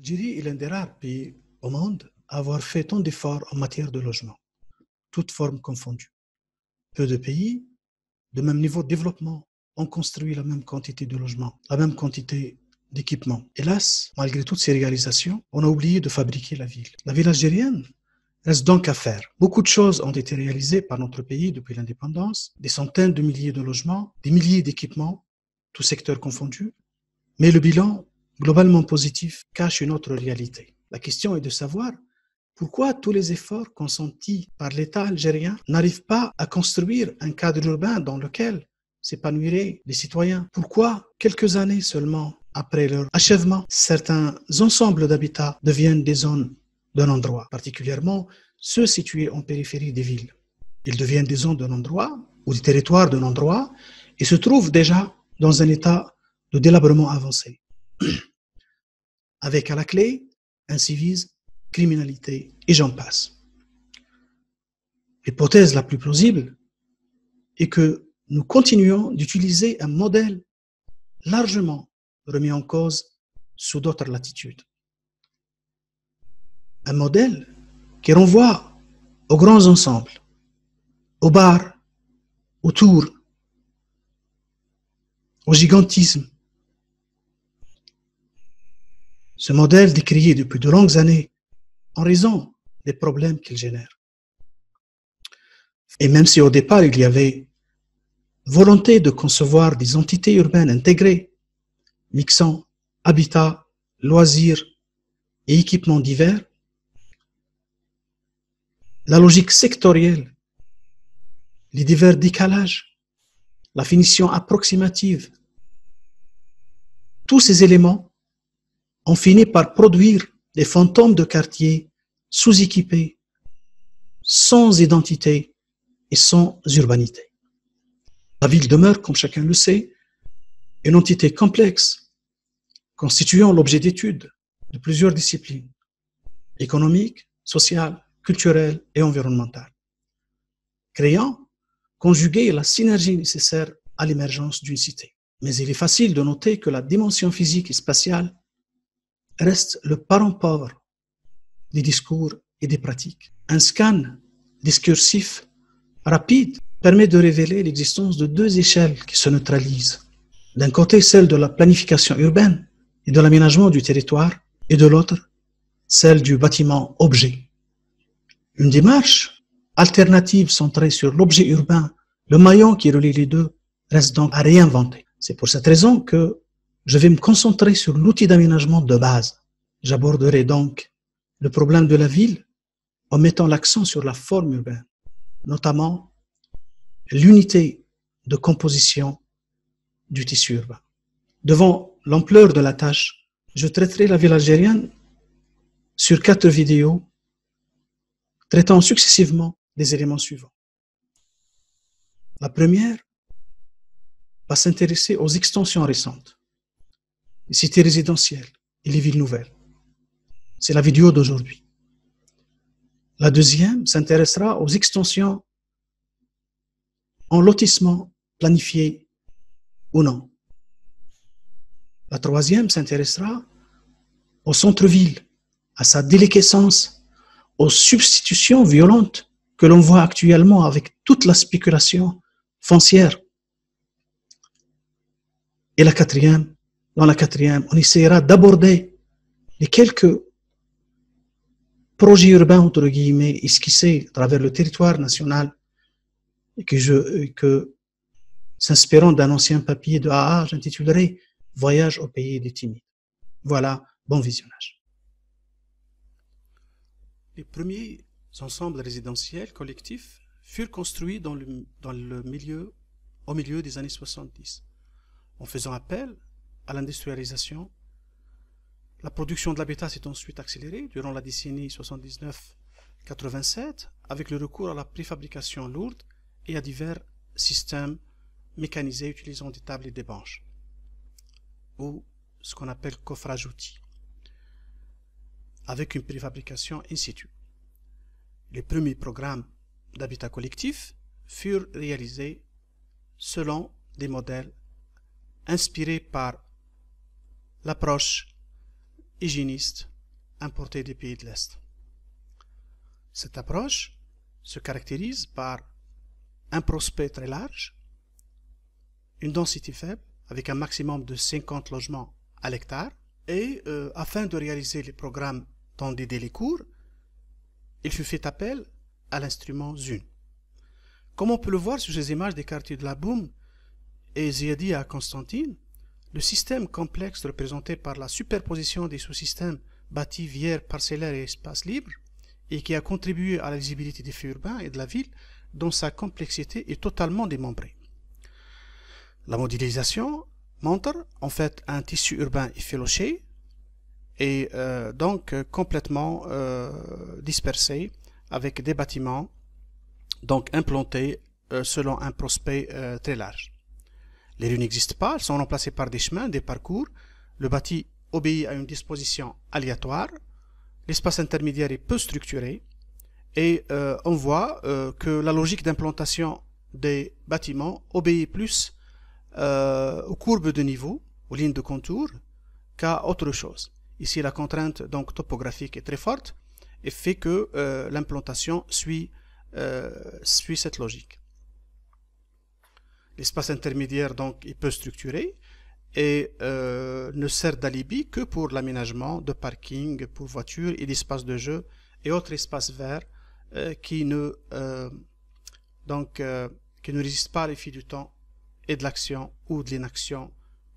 L'Algérie est l'un des rares pays au monde à avoir fait tant d'efforts en matière de logement, toutes formes confondues. Peu de pays, de même niveau de développement, ont construit la même quantité de logements, la même quantité d'équipements. Hélas, malgré toutes ces réalisations, on a oublié de fabriquer la ville. La ville algérienne reste donc à faire. Beaucoup de choses ont été réalisées par notre pays depuis l'indépendance, des centaines de milliers de logements, des milliers d'équipements, tous secteurs confondus, mais le bilan, globalement positif, cache une autre réalité. La question est de savoir pourquoi tous les efforts consentis par l'État algérien n'arrivent pas à construire un cadre urbain dans lequel s'épanouiraient les citoyens. Pourquoi, quelques années seulement après leur achèvement, certains ensembles d'habitats deviennent des zones d'un endroit, particulièrement ceux situés en périphérie des villes. Ils deviennent des zones d'un endroit ou des territoires d'un endroit et se trouvent déjà dans un état de délabrement avancé, avec à la clé un civisme, criminalité et j'en passe. L'hypothèse la plus plausible est que nous continuons d'utiliser un modèle largement remis en cause sous d'autres latitudes. Un modèle qui renvoie aux grands ensembles, aux bars, aux tours, au gigantisme. Ce modèle décrié depuis de longues années en raison des problèmes qu'il génère. Et même si au départ il y avait volonté de concevoir des entités urbaines intégrées, mixant habitat, loisirs et équipements divers, la logique sectorielle, les divers décalages, la finition approximative, tous ces éléments ont fini par produire des fantômes de quartiers sous-équipés, sans identité et sans urbanité. La ville demeure, comme chacun le sait, une entité complexe, constituant l'objet d'études de plusieurs disciplines, économiques, sociales, culturelles et environnementales, créant, conjuguer la synergie nécessaire à l'émergence d'une cité. Mais il est facile de noter que la dimension physique et spatiale reste le parent pauvre des discours et des pratiques. Un scan discursif rapide permet de révéler l'existence de deux échelles qui se neutralisent. D'un côté, celle de la planification urbaine et de l'aménagement du territoire, et de l'autre, celle du bâtiment-objet. Une démarche alternative centrée sur l'objet urbain, le maillon qui relie les deux, reste donc à réinventer. C'est pour cette raison que je vais me concentrer sur l'outil d'aménagement de base. J'aborderai donc le problème de la ville en mettant l'accent sur la forme urbaine, notamment l'unité de composition du tissu urbain. Devant l'ampleur de la tâche, je traiterai la ville algérienne sur 4 vidéos traitant successivement des éléments suivants. La première va s'intéresser aux extensions récentes, les cités résidentielles et les villes nouvelles. C'est la vidéo d'aujourd'hui. La deuxième s'intéressera aux extensions en lotissement planifié ou non. La troisième s'intéressera au centre-ville, à sa déliquescence, aux substitutions violentes que l'on voit actuellement avec toute la spéculation foncière. Et dans la quatrième, on essaiera d'aborder les quelques projets urbains, entre guillemets, esquissés à travers le territoire national et que s'inspirant d'un ancien papier de AA, j'intitulerai « Voyage au pays des timides ». Voilà, bon visionnage. Les premiers ensembles résidentiels collectifs furent construits au milieu des années 70, en faisant appel à l'industrialisation. La production de l'habitat s'est ensuite accélérée durant la décennie 79-87 avec le recours à la préfabrication lourde et à divers systèmes mécanisés utilisant des tables et des banches, ou ce qu'on appelle coffrage-outils, avec une préfabrication in situ. Les premiers programmes d'habitat collectif furent réalisés selon des modèles inspirés par l'approche hygiéniste importés des pays de l'Est. Cette approche se caractérise par un prospect très large, une densité faible, avec un maximum de 50 logements à l'hectare, et afin de réaliser les programmes dans des délais courts, il fut fait appel à l'instrument ZUN. Comme on peut le voir sur ces images des quartiers de la Boum et Ziadia à Constantine, le système complexe représenté par la superposition des sous-systèmes bâtis, vierges, parcellaires et espaces libres, et qui a contribué à la visibilité des faits urbains et de la ville, dont sa complexité est totalement démembrée. La modélisation montre en fait un tissu urbain effiloché et donc complètement dispersé avec des bâtiments donc implantés selon un prospect très large. Les rues n'existent pas, elles sont remplacées par des chemins, des parcours. Le bâti obéit à une disposition aléatoire. L'espace intermédiaire est peu structuré et on voit que la logique d'implantation des bâtiments obéit plus aux courbes de niveau, aux lignes de contour, qu'à autre chose. Ici, la contrainte donc topographique est très forte et fait que l'implantation suit cette logique. L'espace intermédiaire donc est peu structuré et ne sert d'alibi que pour l'aménagement de parking pour voitures et d'espaces de jeu et autres espaces verts qui ne résistent pas à l'effet du temps et de l'action ou de l'inaction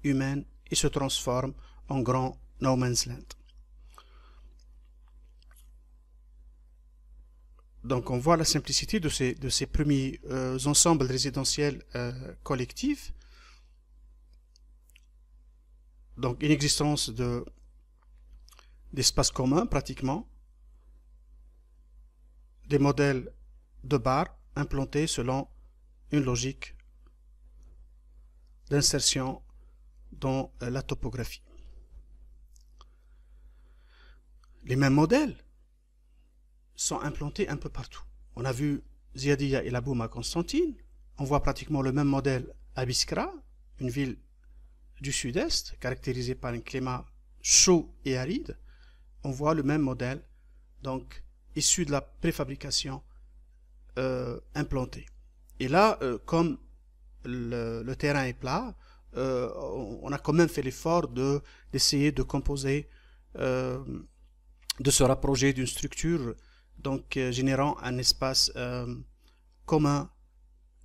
humaine et se transforment en grand no man's land. Donc on voit la simplicité de ces premiers ensembles résidentiels collectifs. Donc une existence d'espaces communs pratiquement, des modèles de bars implantés selon une logique d'insertion dans la topographie. Les mêmes modèles sont implantés un peu partout. On a vu Ziadia et la Boum à Constantine. On voit pratiquement le même modèle à Biskra, une ville du sud-est, caractérisée par un climat chaud et aride. On voit le même modèle, donc issu de la préfabrication implantée. Et là, comme le terrain est plat, on a quand même fait l'effort d'essayer de composer, de se rapprocher d'une structure donc générant un espace commun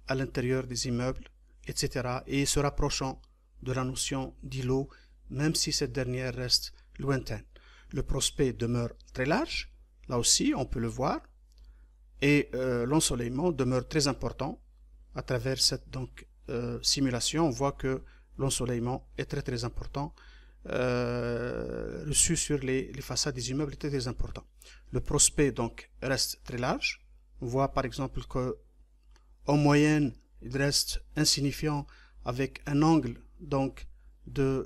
à l'intérieur des immeubles, etc. et se rapprochant de la notion d'îlot, même si cette dernière reste lointaine. Le prospect demeure très large, là aussi on peut le voir, et l'ensoleillement demeure très important. À travers cette simulation, on voit que l'ensoleillement est très très important, reçu sur les façades des immeubles est très très important. Le prospect donc reste très large. On voit par exemple que en moyenne il reste insignifiant avec un angle donc des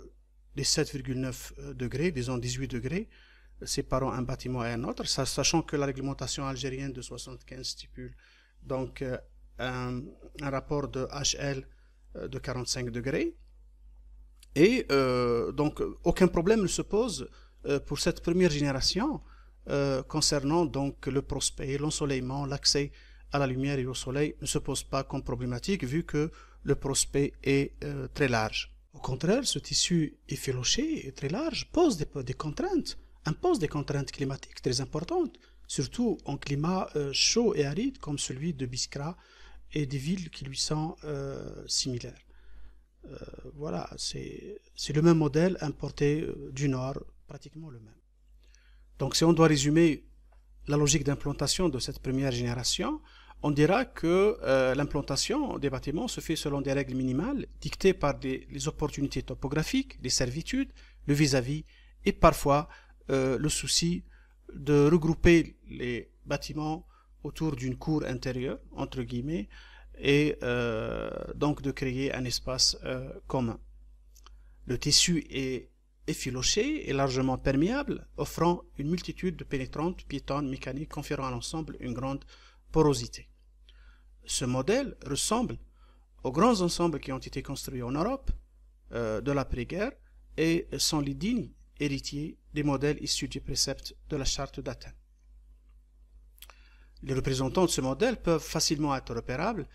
7,9 degrés, disons 18 degrés, séparant un bâtiment et un autre, sachant que la réglementation algérienne de 75 stipule donc un rapport de HL de 45 degrés. Et donc aucun problème ne se pose pour cette première génération concernant donc le prospect, l'ensoleillement, l'accès à la lumière et au soleil ne se pose pas comme problématique vu que le prospect est très large. Au contraire, ce tissu effiloché et très large pose des contraintes, impose des contraintes climatiques très importantes, surtout en climat chaud et aride comme celui de Biskra et des villes qui lui sont similaires. Voilà, c'est le même modèle importé du nord, pratiquement le même. Donc si on doit résumer la logique d'implantation de cette première génération, on dira que l'implantation des bâtiments se fait selon des règles minimales dictées par les opportunités topographiques, les servitudes, le vis-à-vis et parfois le souci de regrouper les bâtiments autour d'une cour intérieure, entre guillemets, et donc de créer un espace commun. Le tissu est effiloché et largement perméable, offrant une multitude de pénétrantes, piétonnes, mécaniques, conférant à l'ensemble une grande porosité. Ce modèle ressemble aux grands ensembles qui ont été construits en Europe de l'après-guerre et sont les dignes héritiers des modèles issus du précepte de la charte d'Athènes. Les représentants de ce modèle peuvent facilement être repérables.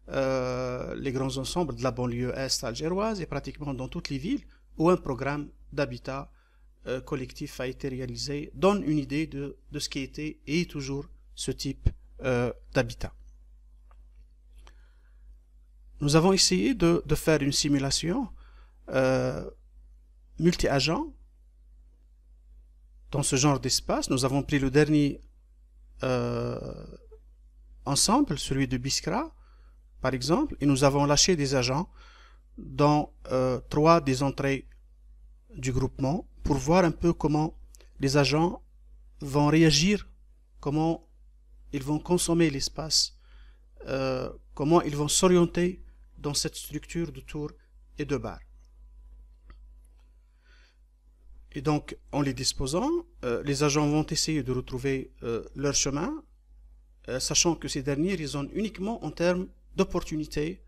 Les grands ensembles de la banlieue est algéroise et pratiquement dans toutes les villes où un programme d'habitat collectif a été réalisé donne une idée de ce qui était et est toujours ce type d'habitat. Nous avons essayé de faire une simulation multi-agent dans ce genre d'espace. Nous avons pris le dernier ensemble, celui de Biskra, par exemple, et nous avons lâché des agents dans 3 des entrées du groupement pour voir un peu comment les agents vont réagir, comment ils vont consommer l'espace, comment ils vont s'orienter dans cette structure de tours et de barres. Et donc, en les disposant, les agents vont essayer de retrouver leur chemin, sachant que ces derniers raisonnent uniquement en termes d'opportunités,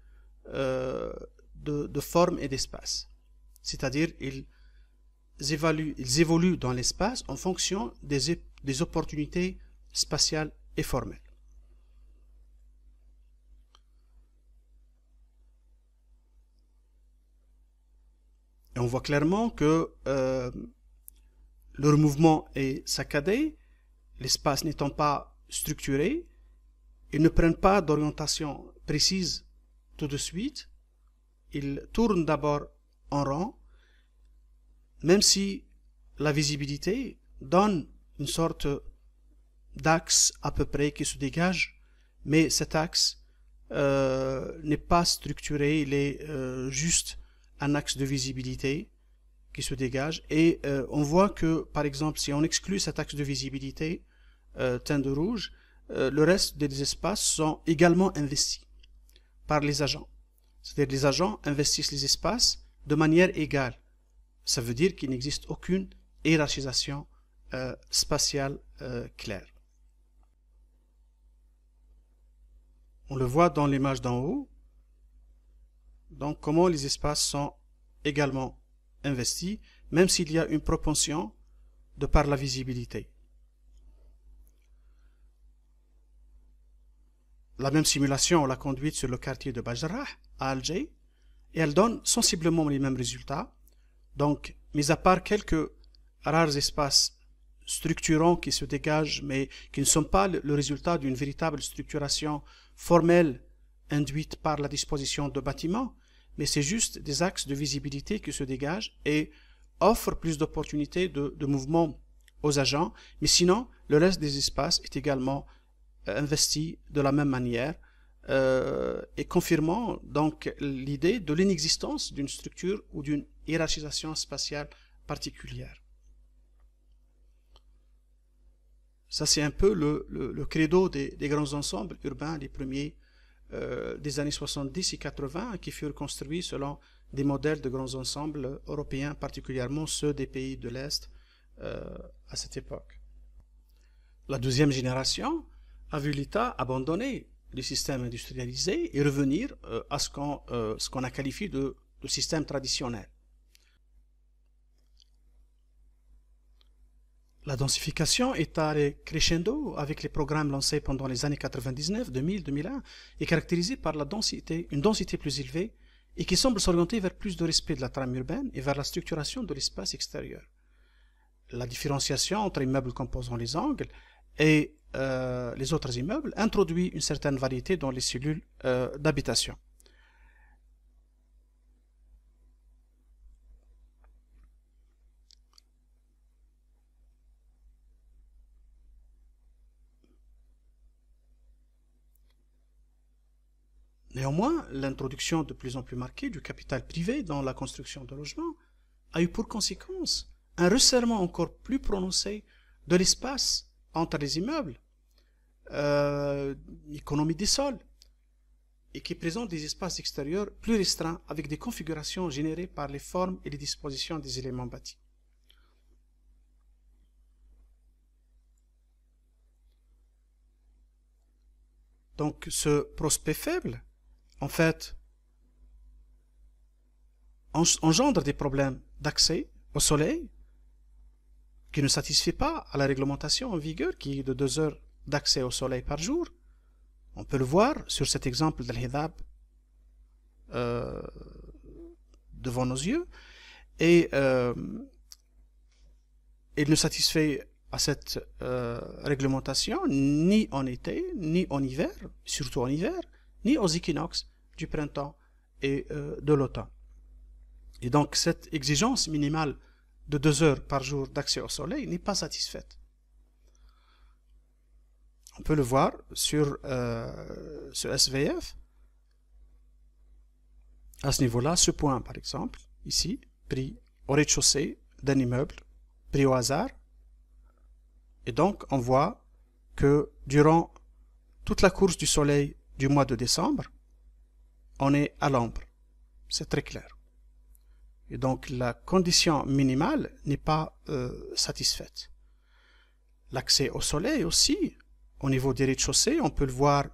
de forme et d'espace. C'est-à-dire, ils évoluent dans l'espace en fonction des opportunités spatiales et formelles. Et on voit clairement que leur mouvement est saccadé, l'espace n'étant pas structuré, ils ne prennent pas d'orientation précise tout de suite, ils tournent d'abord en rond, même si la visibilité donne une sorte d'axe à peu près qui se dégage, mais cet axe n'est pas structuré, il est juste un axe de visibilité qui se dégage, et on voit que, par exemple, si on exclut cet axe de visibilité teint de rouge, le reste des espaces sont également investis par les agents. C'est-à-dire les agents investissent les espaces de manière égale. Ça veut dire qu'il n'existe aucune hiérarchisation spatiale claire. On le voit dans l'image d'en haut. Donc, comment les espaces sont également investis, même s'il y a une propension de par la visibilité. La même simulation, on l'a conduite sur le quartier de Bajrah, à Alger, et elle donne sensiblement les mêmes résultats. Donc, mis à part quelques rares espaces structurants qui se dégagent, mais qui ne sont pas le résultat d'une véritable structuration formelle induite par la disposition de bâtiments, mais c'est juste des axes de visibilité qui se dégagent et offrent plus d'opportunités de mouvement aux agents, mais sinon, le reste des espaces est également investi de la même manière, et confirmant donc l'idée de l'inexistence d'une structure ou d'une hiérarchisation spatiale particulière. Ça, c'est un peu le credo des grands ensembles urbains, les premiers des années 70 et 80, qui furent construits selon des modèles de grands ensembles européens, particulièrement ceux des pays de l'Est à cette époque. La deuxième génération a vu l'État abandonner les systèmes industrialisés et revenir à ce qu'on a qualifié de système traditionnel. La densification est allée crescendo avec les programmes lancés pendant les années 99, 2000, 2001 et caractérisée par une densité plus élevée et qui semble s'orienter vers plus de respect de la trame urbaine et vers la structuration de l'espace extérieur. La différenciation entre immeubles composant les angles et les autres immeubles introduit une certaine variété dans les cellules d'habitation. Néanmoins, l'introduction de plus en plus marquée du capital privé dans la construction de logements a eu pour conséquence un resserrement encore plus prononcé de l'espace entre les immeubles, économie des sols, et qui présente des espaces extérieurs plus restreints avec des configurations générées par les formes et les dispositions des éléments bâtis. Donc ce prospect faible, en fait, engendre des problèmes d'accès au soleil, qui ne satisfait pas à la réglementation en vigueur, qui est de 2 heures d'accès au soleil par jour. On peut le voir sur cet exemple de l'hidab devant nos yeux. Et il ne satisfait à cette réglementation ni en été, ni en hiver, surtout en hiver, ni aux équinoxes du printemps et de l'automne. Et donc cette exigence minimale de 2 heures par jour d'accès au soleil n'est pas satisfaite. On peut le voir sur ce SVF. À ce niveau-là, ce point par exemple, ici, pris au rez-de-chaussée d'un immeuble, pris au hasard. Et donc on voit que durant toute la course du soleil du mois de décembre, on est à l'ombre. C'est très clair. Et donc la condition minimale n'est pas satisfaite. L'accès au soleil aussi, au niveau des rez-de-chaussée, on peut le voir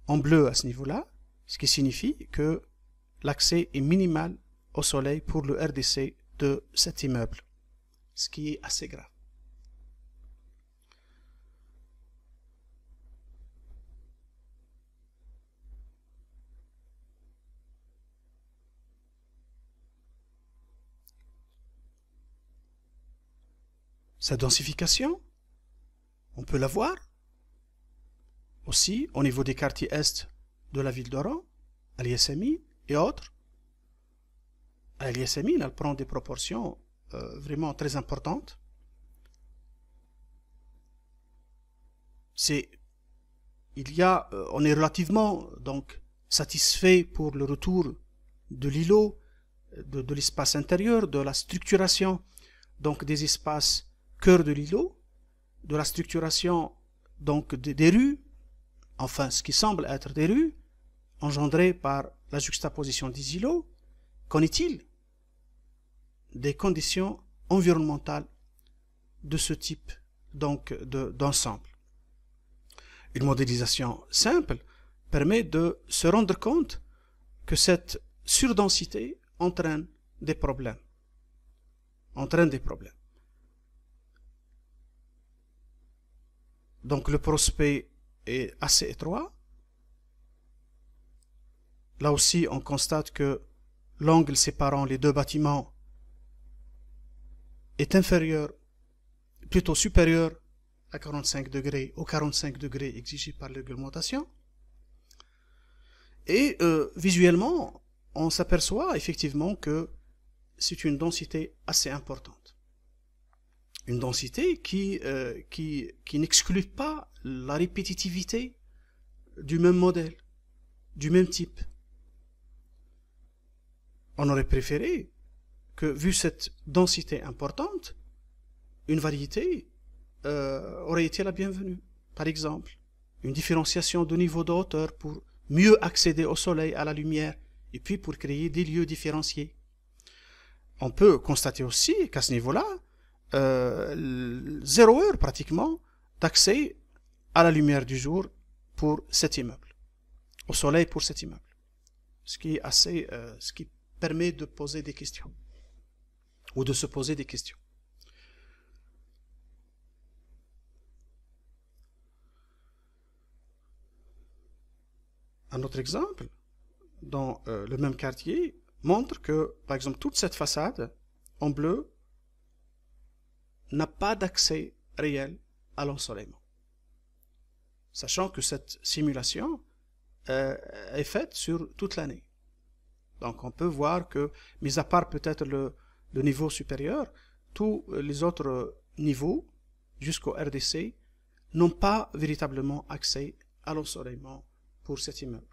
en bleu à ce niveau-là, ce qui signifie que l'accès est minimal au soleil pour le RDC de cet immeuble, ce qui est assez grave. Sa densification, on peut la voir aussi au niveau des quartiers est de la ville d'Oran, à l'ISMI et autres. À l'ISMI, elle prend des proportions vraiment très importantes. On est relativement donc satisfait pour le retour de l'îlot, de l'espace intérieur, de la structuration donc des espaces cœur de l'îlot, de la structuration donc des rues, enfin ce qui semble être des rues, engendrées par la juxtaposition des îlots. Qu'en est-il des conditions environnementales de ce type donc d'ensemble? Une modélisation simple permet de se rendre compte que cette surdensité entraîne des problèmes. Donc le prospect est assez étroit. Là aussi, on constate que l'angle séparant les deux bâtiments est plutôt supérieur à 45 degrés, aux 45 degrés exigés par la réglementation. Et visuellement, on s'aperçoit effectivement que c'est une densité assez importante. Une densité qui n'exclut pas la répétitivité du même modèle, du même type. On aurait préféré que, vu cette densité importante, une variété aurait été la bienvenue. Par exemple, une différenciation de niveau de hauteur pour mieux accéder au soleil, à la lumière, et puis pour créer des lieux différenciés. On peut constater aussi qu'à ce niveau-là, 0 heure pratiquement d'accès à la lumière du jour pour cet immeuble, au soleil pour cet immeuble, ce qui permet de poser des questions ou de se poser des questions. Un autre exemple dans le même quartier montre que, par exemple, toute cette façade en bleu n'a pas d'accès réel à l'ensoleillement. Sachant que cette simulation est faite sur toute l'année. Donc on peut voir que, mis à part peut-être le niveau supérieur, tous les autres niveaux jusqu'au RDC n'ont pas véritablement accès à l'ensoleillement pour cet immeuble.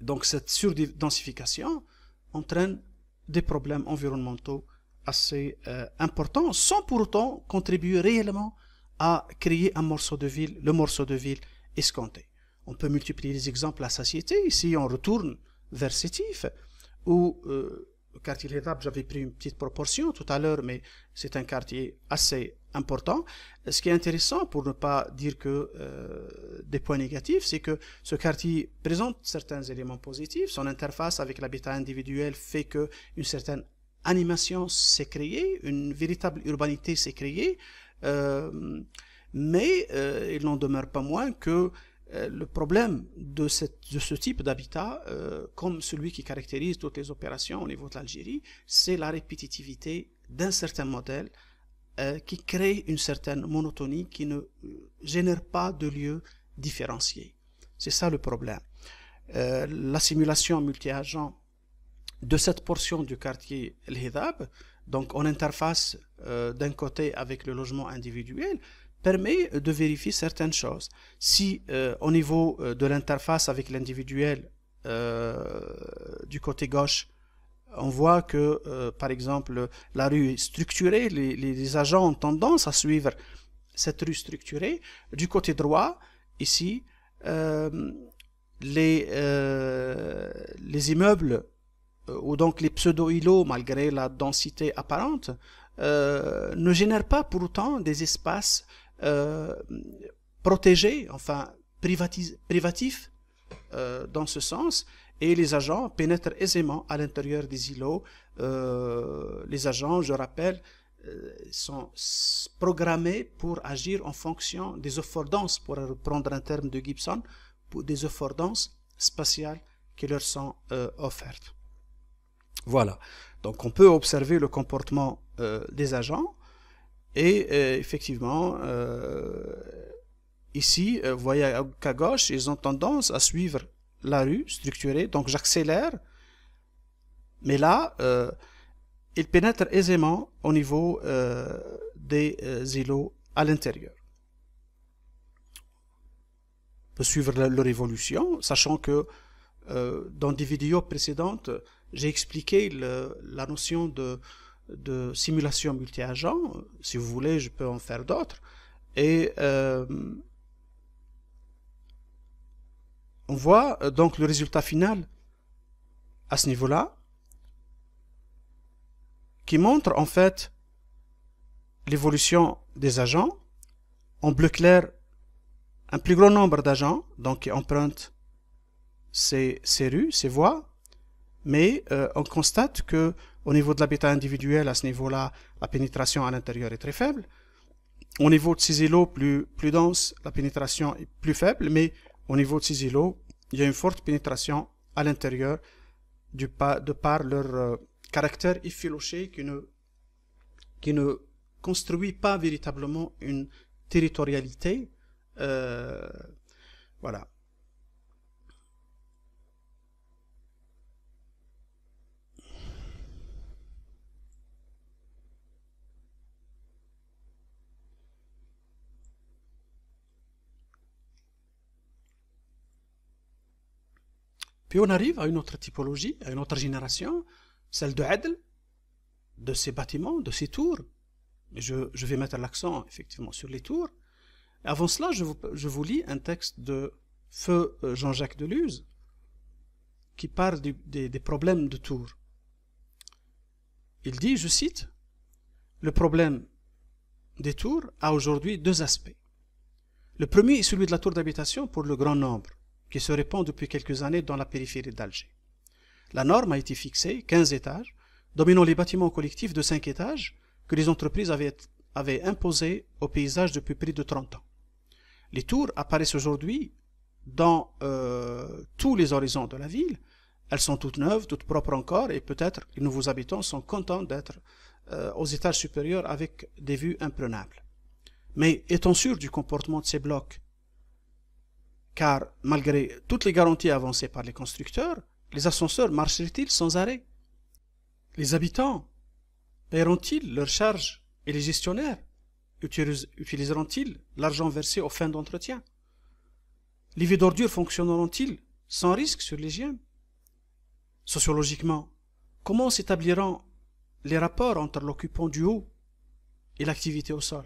Donc cette surdensification entraîne des problèmes environnementaux assez importants, sans pour autant contribuer réellement à créer un morceau de ville, le morceau de ville escompté. On peut multiplier les exemples à satiété. Ici, on retourne vers Sétif, où le quartier L'Hidab, j'avais pris une petite proportion tout à l'heure, mais c'est un quartier assez important. Ce qui est intéressant, pour ne pas dire que des points négatifs, c'est que ce quartier présente certains éléments positifs. Son interface avec l'habitat individuel fait qu'une certaine animation s'est créée, une véritable urbanité s'est créée, mais il n'en demeure pas moins que le problème de ce type d'habitat, comme celui qui caractérise toutes les opérations au niveau de l'Algérie, c'est la répétitivité d'un certain modèle qui crée une certaine monotonie, qui ne génère pas de lieux différenciés. C'est ça le problème. La simulation multi-agent de cette portion du quartier El Hidab, donc en interface d'un côté avec le logement individuel, permet de vérifier certaines choses. Si au niveau de l'interface avec l'individuel du côté gauche, on voit que, par exemple, la rue est structurée, les agents ont tendance à suivre cette rue structurée. Du côté droit, ici, les immeubles, ou donc les pseudo-îlots, malgré la densité apparente, ne génèrent pas pour autant des espaces protégés, enfin privatifs dans ce sens, et les agents pénètrent aisément à l'intérieur des îlots. Les agents, je rappelle, sont programmés pour agir en fonction des affordances, pour reprendre un terme de Gibson, pour des affordances spatiales qui leur sont offertes. Voilà, donc on peut observer le comportement des agents, et effectivement, ici, vous voyez qu'à gauche, ils ont tendance à suivre la rue structurée, donc j'accélère, mais là, ils pénètrent aisément au niveau des îlots à l'intérieur. On peut suivre leur évolution, sachant que dans des vidéos précédentes, j'ai expliqué la notion de simulation multi-agent. Si vous voulez, je peux en faire d'autres. Et on voit donc le résultat final à ce niveau-là, qui montre en fait l'évolution des agents. En bleu clair, un plus grand nombre d'agents, donc qui empruntent ces rues, ces voies, mais on constate que au niveau de l'habitat individuel, à ce niveau-là, la pénétration à l'intérieur est très faible. Au niveau de ces îlots plus denses, la pénétration est plus faible, mais au niveau de ces îlots, il y a une forte pénétration à l'intérieur de par leur caractère effiloché qui ne construit pas véritablement une territorialité. Voilà. Puis on arrive à une autre typologie, à une autre génération, celle de Adl, de ces bâtiments, de ces tours. Je vais mettre l'accent effectivement sur les tours. Avant cela, je vous lis un texte de Feu Jean-Jacques Deleuze qui parle des problèmes de tours. Il dit, je cite, « Le problème des tours a aujourd'hui deux aspects. Le premier est celui de la tour d'habitation pour le grand nombre, qui se répand depuis quelques années dans la périphérie d'Alger. La norme a été fixée, 15 étages, dominant les bâtiments collectifs de 5 étages que les entreprises avaient imposés au paysage depuis plus de 30 ans. Les tours apparaissent aujourd'hui dans tous les horizons de la ville. Elles sont toutes neuves, toutes propres encore, et peut-être que les nouveaux habitants sont contents d'être aux étages supérieurs avec des vues imprenables. Mais est-on sûr du comportement de ces blocs? Car malgré toutes les garanties avancées par les constructeurs, les ascenseurs marcheraient-ils sans arrêt? Les habitants paieront-ils leurs charges et les gestionnaires utiliseront-ils l'argent versé aux fins d'entretien? Les vies d'ordures fonctionneront-ils sans risque sur l'hygiène? Sociologiquement, comment s'établiront les rapports entre l'occupant du haut et l'activité au sol?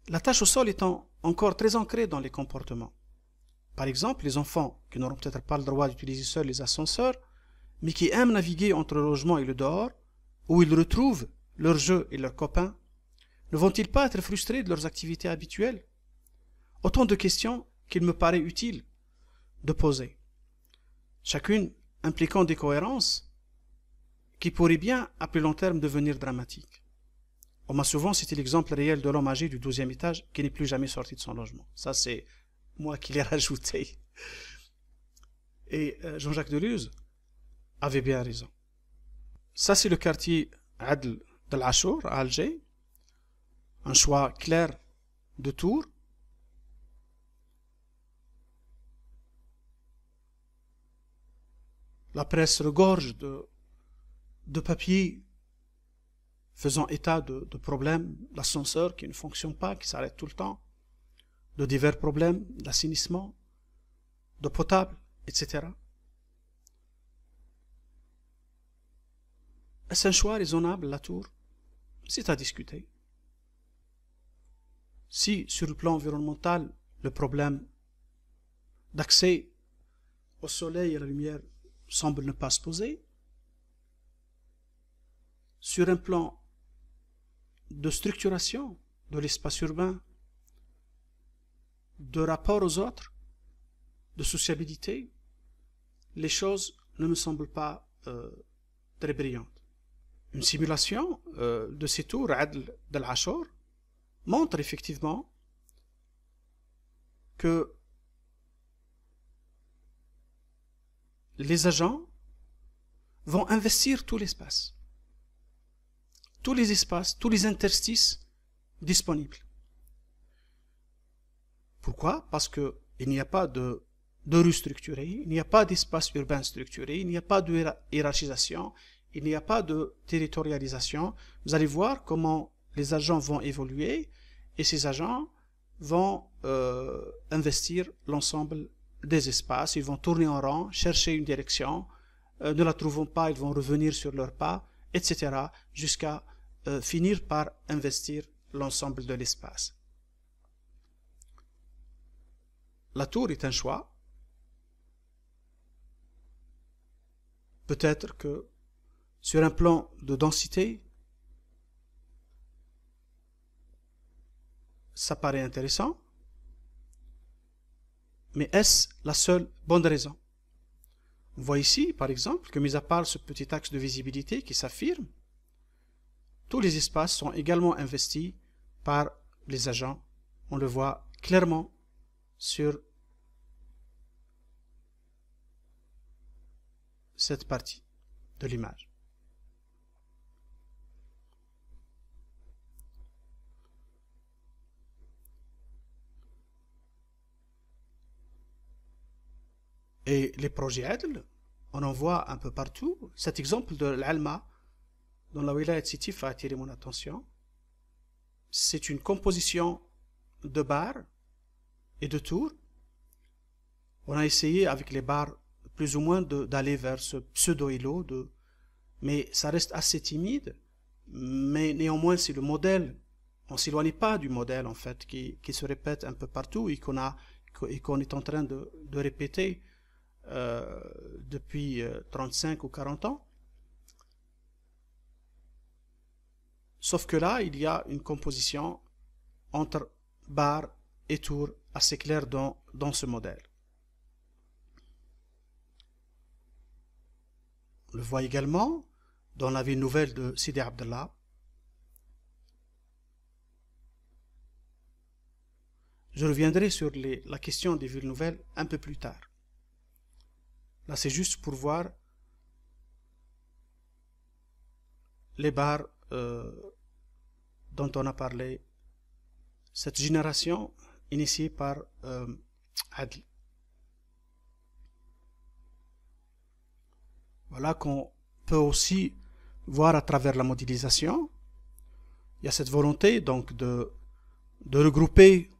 La tâche au sol étant encore très ancrée dans les comportements. Par exemple, les enfants qui n'auront peut-être pas le droit d'utiliser seuls les ascenseurs, mais qui aiment naviguer entre le logement et le dehors, où ils retrouvent leurs jeux et leurs copains, ne vont-ils pas être frustrés de leurs activités habituelles? Autant de questions qu'il me paraît utile de poser, chacune impliquant des cohérences qui pourrait bien, à plus long terme, devenir dramatique. On m'a souvent cité l'exemple réel de l'homme âgé du 12e étage qui n'est plus jamais sorti de son logement. Ça, c'est moi qui l'ai rajouté. Et Jean-Jacques Deleuze avait bien raison. Ça, c'est le quartier Adl d'Al Achour à Alger. Un choix clair de Tours. La presse regorge de papiers faisant état de problèmes d'ascenseur qui ne fonctionnent pas, qui s'arrêtent tout le temps, de divers problèmes d'assainissement, d'eau potable, etc. Est-ce un choix raisonnable, la tour? C'est à discuter. Si, sur le plan environnemental, le problème d'accès au soleil et à la lumière semble ne pas se poser, sur un plan de structuration de l'espace urbain, de rapport aux autres, de sociabilité, les choses ne me semblent pas très brillantes. Une simulation de ces tours Adl d'Al Achour montre effectivement que les agents vont investir tout l'espace, tous les espaces, tous les interstices disponibles. Pourquoi? Parce qu'il n'y a pas de rue structurée, il n'y a pas d'espace urbain structuré, il n'y a pas de hiérarchisation, il n'y a pas de territorialisation. Vous allez voir comment les agents vont évoluer et ces agents vont investir l'ensemble des espaces, ils vont tourner en rond, chercher une direction, ne la trouvant pas, ils vont revenir sur leurs pas, etc. jusqu'à finir par investir l'ensemble de l'espace. La tour est un choix. Peut-être que sur un plan de densité, ça paraît intéressant, mais est-ce la seule bonne raison? On voit ici, par exemple, que mis à part ce petit axe de visibilité qui s'affirme, tous les espaces sont également investis par les agents. On le voit clairement sur cette partie de l'image. Et les projets Adl, on en voit un peu partout. Cet exemple de l'Alma, dans la Wilayat Sétif, a attiré mon attention. C'est une composition de bars et de tours. On a essayé avec les bars plus ou moins d'aller vers ce pseudo-îlot, mais ça reste assez timide. Mais néanmoins, c'est le modèle. On ne s'éloigne pas du modèle, en fait, qui se répète un peu partout et qu'on est en train de répéter depuis 35 ou 40 ans. Sauf que là, il y a une composition entre bar et tour assez claire dans ce modèle. On le voit également dans la ville nouvelle de Sidi Abdallah. Je reviendrai sur la question des villes nouvelles un peu plus tard. Là, c'est juste pour voir les bars dont on a parlé, cette génération initiée par Adl. Voilà qu'on peut aussi voir à travers la modélisation. Il y a cette volonté donc de regrouper,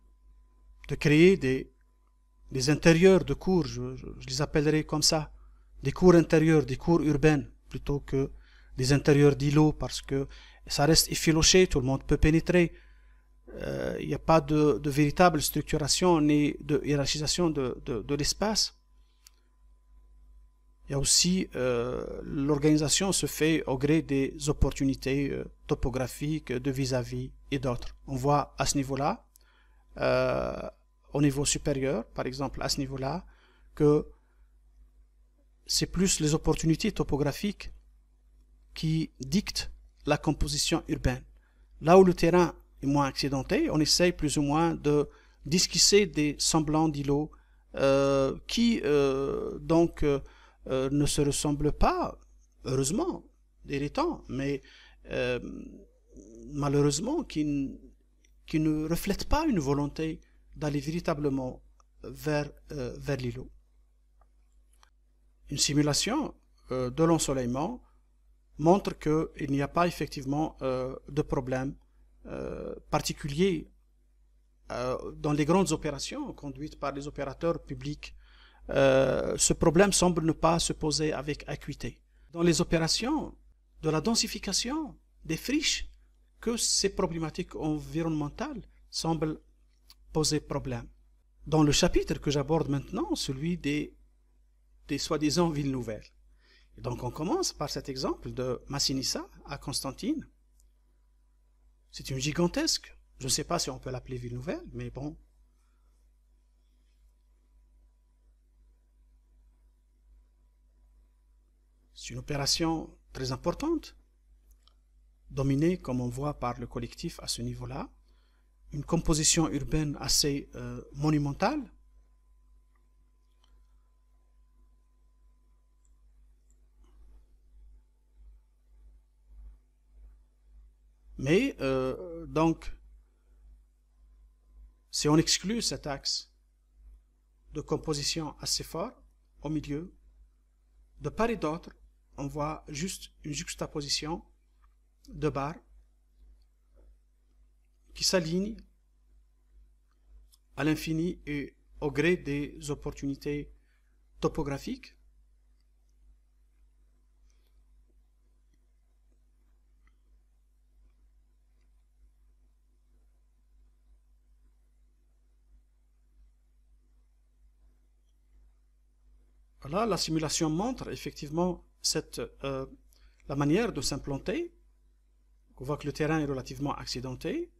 de créer des intérieurs de cours, je les appellerai comme ça, des cours intérieurs, des cours urbaines, plutôt que des intérieurs d'îlots, parce que ça reste effiloché, tout le monde peut pénétrer. Il n'y a pas de véritable structuration ni de hiérarchisation de l'espace. Il y a aussi l'organisation se fait au gré des opportunités topographiques de vis-à-vis et d'autres. On voit à ce niveau-là, au niveau supérieur, par exemple à ce niveau-là, que c'est plus les opportunités topographiques qui dictent la composition urbaine. Là où le terrain est moins accidenté, on essaye plus ou moins d'esquisser des semblants d'îlots qui ne se ressemblent pas, heureusement, il est temps, mais malheureusement qui ne reflètent pas une volonté d'aller véritablement vers l'îlot. Une simulation de l'ensoleillement montre qu'il n'y a pas effectivement de problème particulier dans les grandes opérations conduites par les opérateurs publics. Ce problème semble ne pas se poser avec acuité. Dans les opérations de la densification des friches, que ces problématiques environnementales semblent poser problème. Dans le chapitre que j'aborde maintenant, celui des soi-disant villes nouvelles. Et donc on commence par cet exemple de Massinissa à Constantine. C'est une gigantesque, je ne sais pas si on peut l'appeler ville nouvelle, mais bon. C'est une opération très importante, dominée, comme on voit, par le collectif à ce niveau-là. Une composition urbaine assez monumentale. Mais, donc, si on exclut cet axe de composition assez fort, au milieu, de part et d'autre, on voit juste une juxtaposition de barres qui s'alignent à l'infini et au gré des opportunités topographiques. Voilà, la simulation montre effectivement la manière de s'implanter. On voit que le terrain est relativement accidenté.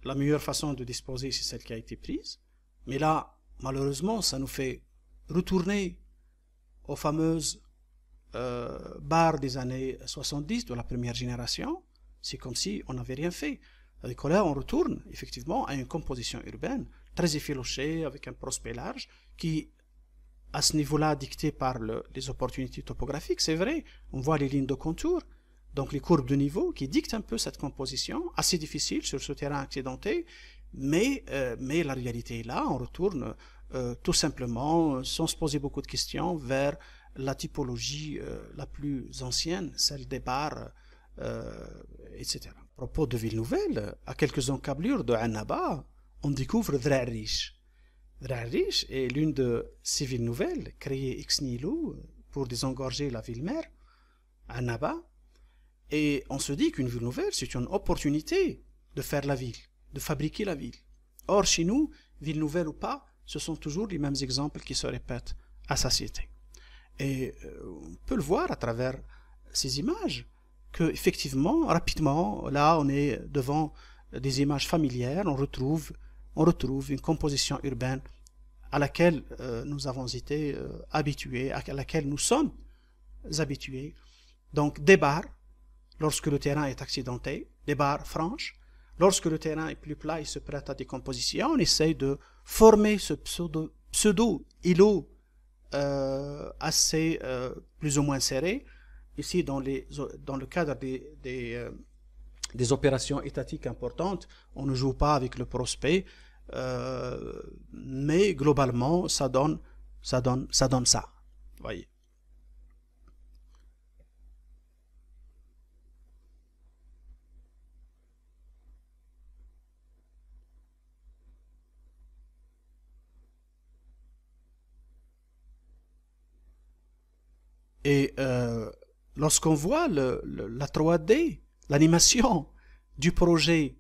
La meilleure façon de disposer, c'est celle qui a été prise. Mais là, malheureusement, ça nous fait retourner aux fameuses barres des années 70 de la première génération. C'est comme si on n'avait rien fait. C'est-à-dire que là, on retourne effectivement à une composition urbaine très effilochée, avec un prospect large, qui, à ce niveau-là, dicté par les opportunités topographiques, c'est vrai, on voit les lignes de contour, donc les courbes de niveau qui dictent un peu cette composition, assez difficile sur ce terrain accidenté, mais la réalité est là, on retourne tout simplement, sans se poser beaucoup de questions, vers la typologie la plus ancienne, celle des barres, etc. À propos de villes nouvelles, à quelques encablures de Annaba, on découvre Dra Riche. Dra Riche est l'une de ces villes nouvelles créées ex nihilo pour désengorger la ville-mère, Annaba. Et on se dit qu'une ville nouvelle, c'est une opportunité de faire la ville, de fabriquer la ville. Or, chez nous, ville nouvelle ou pas, ce sont toujours les mêmes exemples qui se répètent à satiété. Et on peut le voir à travers ces images, que effectivement, rapidement, là, on est devant des images familières, on retrouve une composition urbaine à laquelle nous avons été habitués, à laquelle nous sommes habitués. Donc, des barres, lorsque le terrain est accidenté, des barres franches. Lorsque le terrain est plus plat, il se prête à décomposition. On essaye de former ce pseudo-îlot assez plus ou moins serré. Ici, dans le cadre des opérations étatiques importantes, on ne joue pas avec le prospect, mais globalement, ça donne ça. Voyez. Et lorsqu'on voit la 3D, l'animation du projet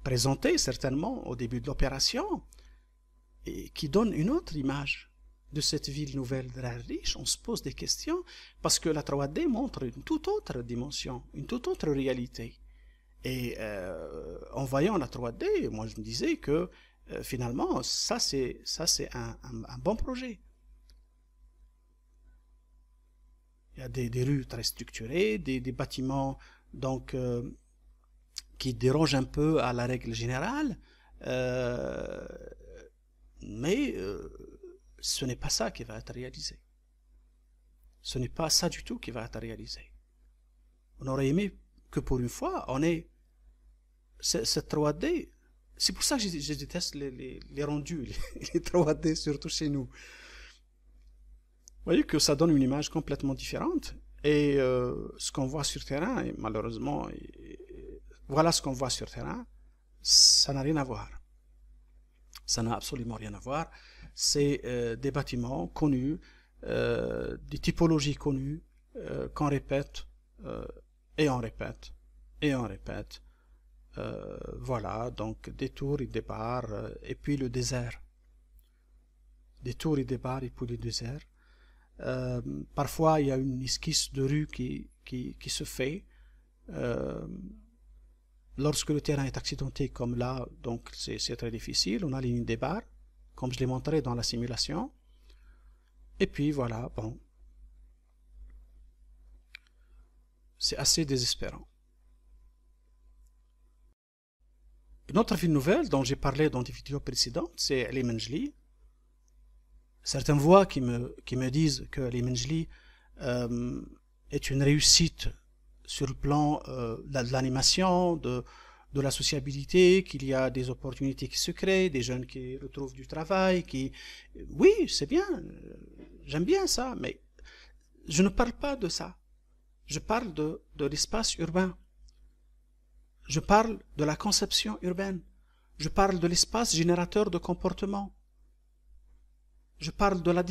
présenté certainement au début de l'opération, et qui donne une autre image de cette ville nouvelle de Dra Riche, on se pose des questions parce que la 3D montre une toute autre dimension, une toute autre réalité. Et en voyant la 3D, moi je me disais que finalement, ça c'est un bon projet. y a des rues très structurées, des bâtiments donc qui dérogent un peu à la règle générale, mais ce n'est pas ça qui va être réalisé. Ce n'est pas ça du tout qui va être réalisé. On aurait aimé que pour une fois, on ait cette 3D. C'est pour ça que je déteste les rendus, les 3D, surtout chez nous. Vous voyez que ça donne une image complètement différente. Et ce qu'on voit sur terrain, et malheureusement, voilà ce qu'on voit sur terrain, ça n'a rien à voir. Ça n'a absolument rien à voir. C'est des bâtiments connus, des typologies connues, qu'on répète, et on répète, et on répète. Voilà, donc des tours et des bars, et puis le désert. Des tours et des bars, et puis le désert. Parfois, il y a une esquisse de rue qui se fait. Lorsque le terrain est accidenté, comme là, donc c'est très difficile. On a les lignes des barres, comme je l'ai montré dans la simulation. Et puis voilà, bon. C'est assez désespérant. Une autre ville nouvelle dont j'ai parlé dans des vidéos précédentes, c'est El Menjli. Certaines voix qui me disent que El Menjli est une réussite sur le plan de l'animation, de la sociabilité, qu'il y a des opportunités qui se créent, des jeunes qui retrouvent du travail, oui, c'est bien, j'aime bien ça, mais je ne parle pas de ça. Je parle de l'espace urbain. Je parle de la conception urbaine. Je parle de l'espace générateur de comportement. Je parle de la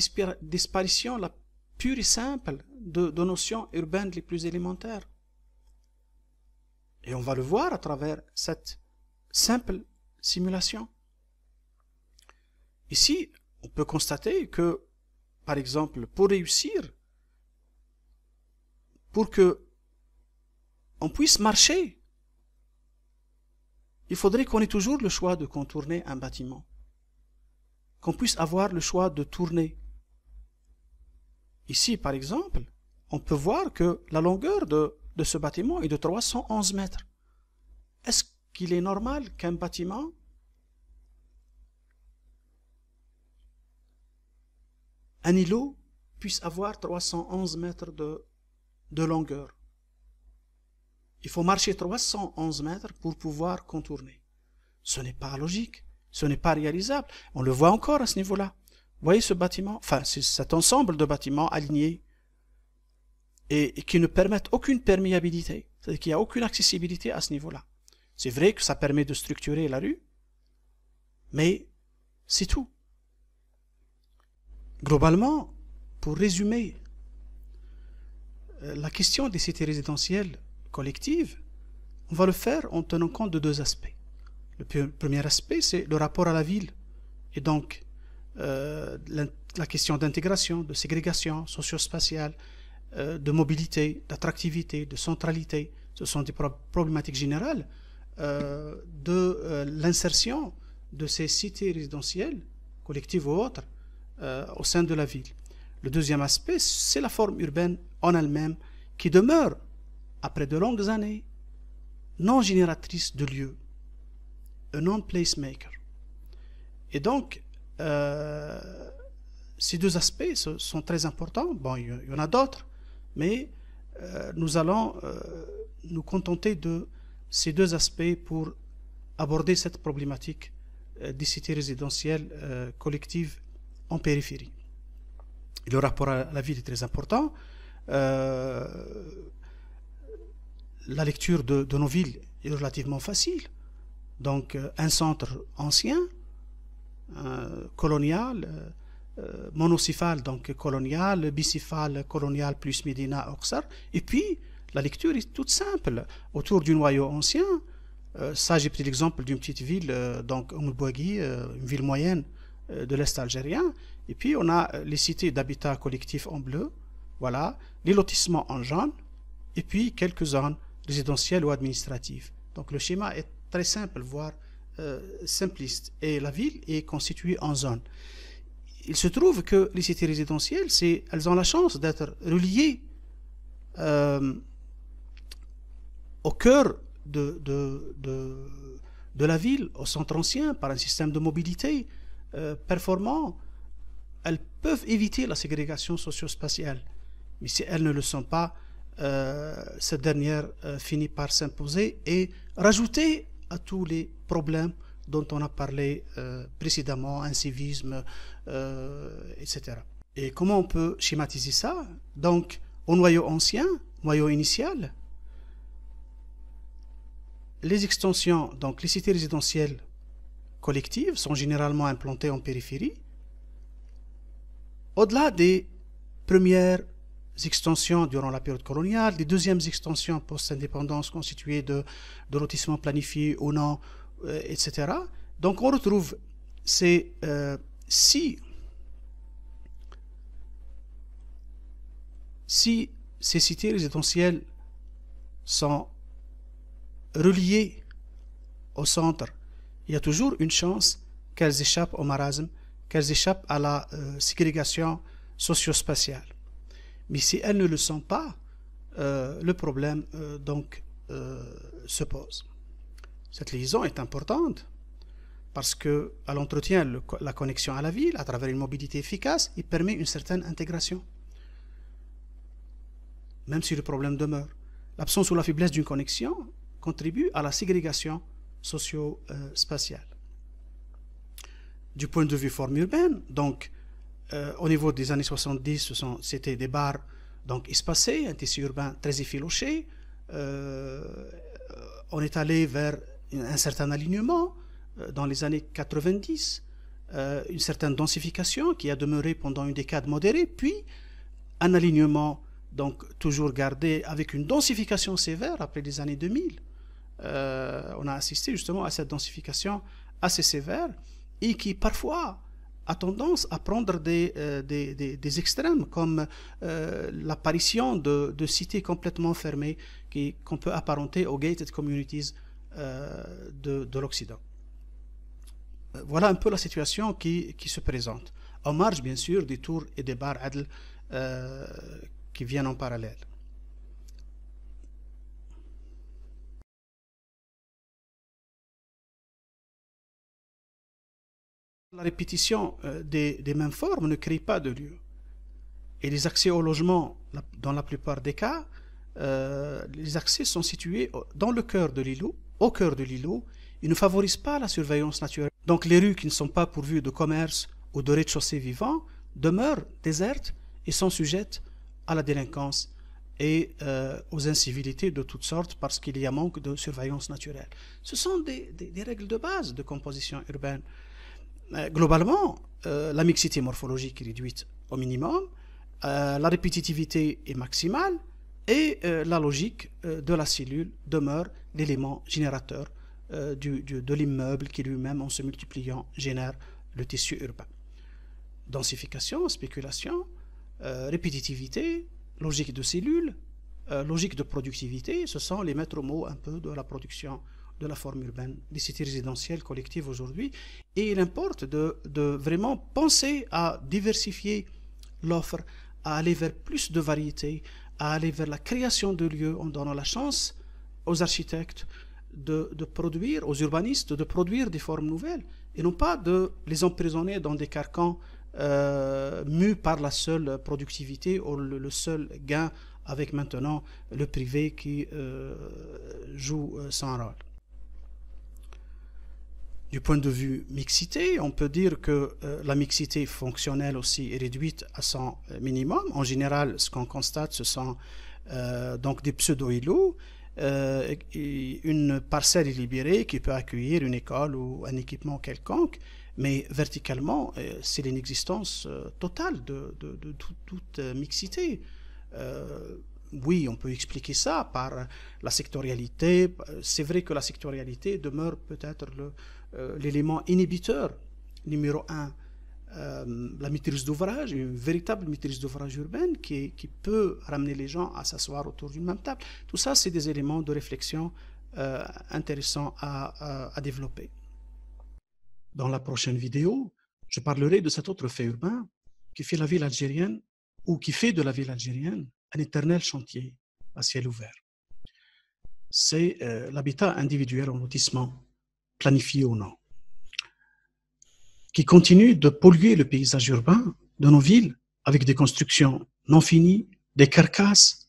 disparition la pure et simple de notions urbaines les plus élémentaires. Et on va le voir à travers cette simple simulation. Ici, on peut constater que, par exemple, pour réussir, pour que on puisse marcher, il faudrait qu'on ait toujours le choix de contourner un bâtiment, qu'on puisse avoir le choix de tourner. Ici, par exemple, on peut voir que la longueur de ce bâtiment est de 311 mètres. Est-ce qu'il est normal qu'un bâtiment un îlot puisse avoir 311 mètres de longueur? Il faut marcher 311 mètres pour pouvoir contourner. Ce n'est pas logique, ce n'est pas réalisable. On le voit encore à ce niveau-là. Vous voyez ce bâtiment, enfin c'est cet ensemble de bâtiments alignés et qui ne permettent aucune perméabilité, c'est-à-dire qu'il n'y a aucune accessibilité à ce niveau-là. C'est vrai que ça permet de structurer la rue, mais c'est tout. Globalement, pour résumer, la question des cités résidentielles collectives, on va le faire en tenant compte de deux aspects. Le premier aspect, c'est le rapport à la ville, et donc la question d'intégration, de ségrégation socio-spatiale, de mobilité, d'attractivité, de centralité. Ce sont des problématiques générales de l'insertion de ces cités résidentielles, collectives ou autres, au sein de la ville. Le deuxième aspect, c'est la forme urbaine en elle-même qui demeure, après de longues années, non génératrice de lieux, a non-placemaker. Et donc, ces deux aspects sont très importants. Bon, il y en a d'autres, mais nous allons nous contenter de ces deux aspects pour aborder cette problématique des cités résidentielles collectives en périphérie. Et le rapport à la ville est très important. La lecture de nos villes est relativement facile. Donc, un centre ancien, colonial, monocéphale, donc colonial, bicéphale, colonial plus Médina, Oxar. Et puis, la lecture est toute simple. Autour du noyau ancien, ça j'ai pris l'exemple d'une petite ville, donc Oumbouagui, une ville moyenne de l'Est algérien. Et puis, on a les cités d'habitat collectif en bleu, voilà, les lotissements en jaune, et puis quelques zones résidentielles ou administratives. Donc, le schéma est très simple, voire simpliste. Et la ville est constituée en zones. Il se trouve que les cités résidentielles, elles ont la chance d'être reliées euh, au cœur de la ville, au centre ancien, par un système de mobilité performant, elles peuvent éviter la ségrégation socio-spatiale. Mais si elles ne le sont pas, cette dernière finit par s'imposer et rajouter à tous les problèmes dont on a parlé précédemment, incivisme, etc. Et comment on peut schématiser ça? Donc, au noyau ancien, noyau initial, les extensions, donc les cités résidentielles collectives, sont généralement implantées en périphérie. Au-delà des premières extensions durant la période coloniale, des deuxièmes extensions post-indépendance constituées de lotissements planifiés ou non, etc. Donc on retrouve ces si ces cités résidentielles sont reliées au centre, il y a toujours une chance qu'elles échappent au marasme, qu'elles échappent à la ségrégation socio-spatiale. Mais si elles ne le sont pas, le problème se pose. Cette liaison est importante parce qu'elle entretient la connexion à la ville à travers une mobilité efficace et permet une certaine intégration, même si le problème demeure. L'absence ou la faiblesse d'une connexion contribue à la ségrégation socio-spatiale. Du point de vue forme urbaine, donc au niveau des années 70, c'était des barres donc espacées, un tissu urbain très effiloché. On est allé vers un certain alignement dans les années 90, une certaine densification qui a demeuré pendant une décade modérée, puis un alignement donc toujours gardé avec une densification sévère après les années 2000. On a assisté justement à cette densification assez sévère et qui parfois a tendance à prendre des extrêmes comme l'apparition de cités complètement fermées qu'on peut apparenter aux gated communities de l'Occident. Voilà un peu la situation qui se présente, en marge bien sûr des tours et des bars Adl qui viennent en parallèle. La répétition des mêmes formes ne crée pas de lieu. Et les accès au logement, dans la plupart des cas, les accès sont situés dans le cœur de l'îlot, au cœur de l'îlot, et ne favorisent pas la surveillance naturelle. Donc les rues qui ne sont pas pourvues de commerce ou de rez-de-chaussée vivants demeurent désertes et sont sujettes à la délinquance et aux incivilités de toutes sortes parce qu'il y a manque de surveillance naturelle. Ce sont des règles de base de composition urbaine. Globalement, la mixité morphologique est réduite au minimum, la répétitivité est maximale et la logique de la cellule demeure l'élément générateur de l'immeuble qui lui-même, en se multipliant, génère le tissu urbain. Densification, spéculation, répétitivité, logique de cellule, logique de productivité, ce sont les maîtres mots un peu de la production de la forme urbaine, des cités résidentielles collectives aujourd'hui. Et il importe de vraiment penser à diversifier l'offre, à aller vers plus de variété, à aller vers la création de lieux en donnant la chance aux architectes de produire, aux urbanistes de produire des formes nouvelles, et non pas de les emprisonner dans des carcans mus par la seule productivité ou le seul gain, avec maintenant le privé qui joue son rôle. Du point de vue mixité, on peut dire que la mixité fonctionnelle aussi est réduite à son minimum. En général, ce qu'on constate, ce sont donc des pseudo-îlots, une parcelle est libérée qui peut accueillir une école ou un équipement quelconque, mais verticalement, c'est l'inexistence totale de toute mixité. Oui, on peut expliquer ça par la sectorialité. C'est vrai que la sectorialité demeure peut-être l'élément inhibiteur numéro un. La maîtrise d'ouvrage, une véritable maîtrise d'ouvrage urbaine qui peut ramener les gens à s'asseoir autour d'une même table. Tout ça, c'est des éléments de réflexion intéressants à développer. Dans la prochaine vidéo, je parlerai de cet autre fait urbain qui fait la ville algérienne ou qui fait de la ville algérienne un éternel chantier. à ciel ouvert. C'est l'habitat individuel en lotissement, planifié ou non, qui continue de polluer le paysage urbain de nos villes avec des constructions non finies, des carcasses.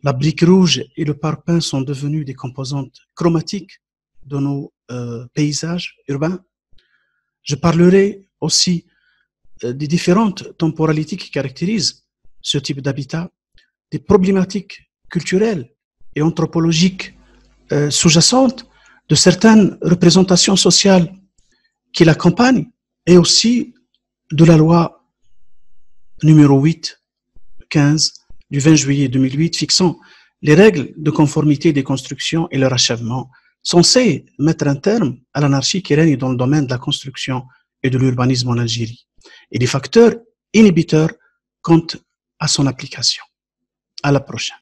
La brique rouge et le parpaing sont devenus des composantes chromatiques de nos paysages urbains. Je parlerai aussi des différentes temporalités qui caractérisent ce type d'habitat, des problématiques culturelles et anthropologiques sous-jacentes, de certaines représentations sociales qui l'accompagnent, et aussi de la loi numéro 8/15 du 20 juillet 2008 fixant les règles de conformité des constructions et leur achèvement, censées mettre un terme à l'anarchie qui règne dans le domaine de la construction et de l'urbanisme en Algérie, et des facteurs inhibiteurs quant à son application. À la prochaine.